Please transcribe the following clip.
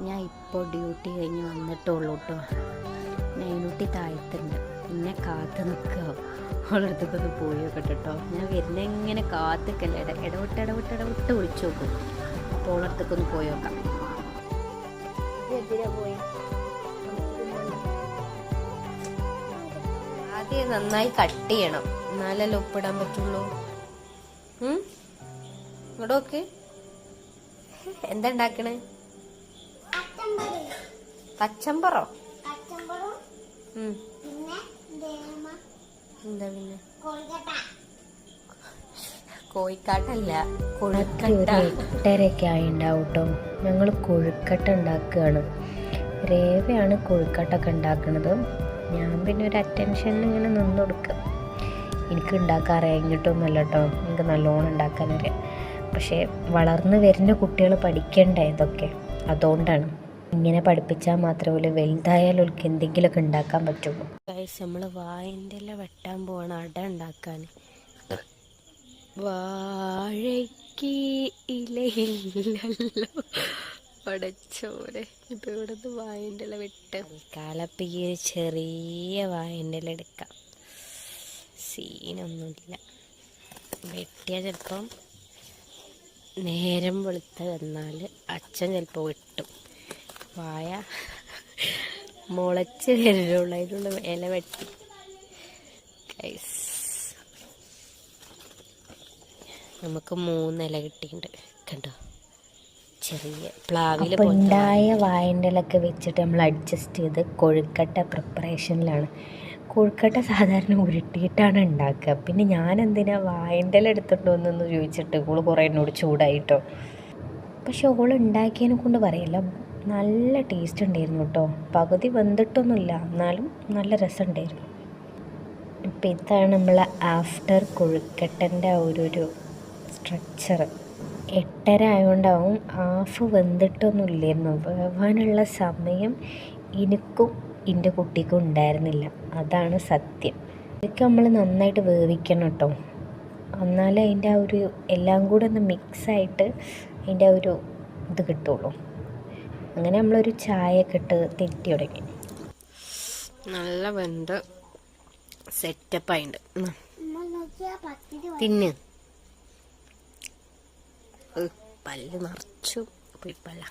ഞാൻ ഇപ്പോൾ ഡ്യൂട്ടി കഴിഞ്ഞ് വന്നിട്ടുള്ളൂ കേട്ടോ. നൈനൂട്ടി താഴത്തുണ്ട്, പിന്നെ കാത്തു നിൽക്കുക. അവളടുത്തൊക്കെ ഒന്ന് പോയി നോക്കട്ടെ കേട്ടോ. ഞാൻ വരുന്ന ഇങ്ങനെ കാത്തിക്കല്ല, ഇടവിട്ട് വിളിച്ചു നോക്കും. അപ്പോൾ അവളടുത്തൊക്കെ ഒന്ന് പോയി നോക്കാം. പോയി ആദ്യം നന്നായി കട്ട് ചെയ്യണം, എന്നാലല്ലേ ഉപ്പിടാൻ പറ്റുള്ളൂ. ഇങ്ങോട്ട് നോക്ക്, എന്താ ഉണ്ടാക്കണേ? കച്ചമ്പറോ? എന്താ പിന്നെ? കോഴിക്കാട്ടല്ല, കൊഴുക്കട്ട. 8:30 ആയിണ്ടാവും കേട്ടോ. ഞങ്ങൾ കൊഴുക്കട്ട ഉണ്ടാക്കുകയാണ്. രേവയാണ് കൊഴുക്കട്ടൊക്കെ ഉണ്ടാക്കുന്നത്. ഞാൻ പിന്നെ ഒരു അറ്റൻഷനിൽ ഇങ്ങനെ നിന്ന് കൊടുക്കുക. എനിക്ക് ഉണ്ടാക്കാൻ അറിയാഞ്ഞിട്ടൊന്നുമല്ല കേട്ടോ, എനിക്ക് നല്ലോണം ഉണ്ടാക്കാനറിയാം. പക്ഷേ വളർന്നു വരുന്ന കുട്ടികൾ പഠിക്കണ്ടേ ഇതൊക്കെ, അതുകൊണ്ടാണ്. ഇങ്ങനെ പഠിപ്പിച്ചാൽ മാത്രമേ വലുതായാലും അവർക്ക് എന്തെങ്കിലുമൊക്കെ ഉണ്ടാക്കാൻ പറ്റുള്ളൂ. നമ്മൾ വാഴൻ്റെ ഇല വെട്ടാൻ പോവാണ് അട ഉണ്ടാക്കാൻ. വാഴയ്ക്ക് ഇലയില്ലല്ലോ പടച്ചോരെ, ഇപ്പം ഇവിടുന്ന് വാഴൻ്റെ ഇല വെട്ട്. കാലപ്പം ഈ ചെറിയ വാഴൻ്റെ ഇല എടുക്കാം, സീനൊന്നുമില്ല. വെട്ടിയാൽ ചിലപ്പം നേരം വെളുത്ത് വന്നാൽ അച്ഛൻ ചിലപ്പോൾ വെട്ടും. വായ മുളച്ച് വരുള്ളൂ, അതിനുള്ള ഇല വെട്ടി. നമുക്ക് 3 ഇല കിട്ടിയിട്ടുണ്ട് കണ്ടോ, ചെറിയ പ്ലാവിൽ. ഉണ്ടായ വായൻ്റെ ഇലൊക്കെ വെച്ചിട്ട് നമ്മൾ അഡ്ജസ്റ്റ് ചെയ്ത് കൊഴുക്കട്ട പ്രിപ്പറേഷനിലാണ്. കൊഴുക്കട്ട സാധാരണ ഉരുട്ടിയിട്ടാണ് ഉണ്ടാക്കുക. പിന്നെ ഞാൻ എന്തിനാ വായൻ്റെ ഇല എടുത്തിട്ടുണ്ടോയെന്നൊന്ന് ചോദിച്ചിട്ട് ഓള് കുറേ എന്നോട് ചൂടായിട്ടോ. പക്ഷെ ഓൾ ഉണ്ടാക്കിയതിനെ കൊണ്ട് പറയല്ല, നല്ല ടേസ്റ്റ് ഉണ്ടായിരുന്നു കേട്ടോ. പകുതി വെന്തിട്ടൊന്നുമില്ല, എന്നാലും നല്ല രസമുണ്ടായിരുന്നു. അപ്പം ഇതാണ് നമ്മൾ ആഫ്റ്റർ കൊഴുക്കട്ടൻ്റെ ഒരു സ്ട്രക്ചർ. 8:30 ആയതുകൊണ്ടാവും ഹാഫ് വെന്തിട്ടൊന്നും ഇല്ലായിരുന്നു. വേവാനുള്ള സമയം എനിക്കും എൻ്റെ കുട്ടിക്കും ഉണ്ടായിരുന്നില്ല, അതാണ് സത്യം. ഇതൊക്കെ നമ്മൾ നന്നായിട്ട് വേവിക്കണം കേട്ടോ, എന്നാലേ അതിൻ്റെ ആ ഒരു എല്ലാം കൂടെ ഒന്ന് മിക്സായിട്ട് അതിൻ്റെ ആ ഒരു ഇത് കിട്ടുള്ളൂ. അങ്ങനെ നമ്മളൊരു ചായയൊക്കെ ഇട്ട് തെറ്റി തുടങ്ങി. നല്ല വെന്ത് സെറ്റപ്പായിട്ടുണ്ട്. തിന്ന്, പല്ല് നിറച്ചു പോയി പല്ല.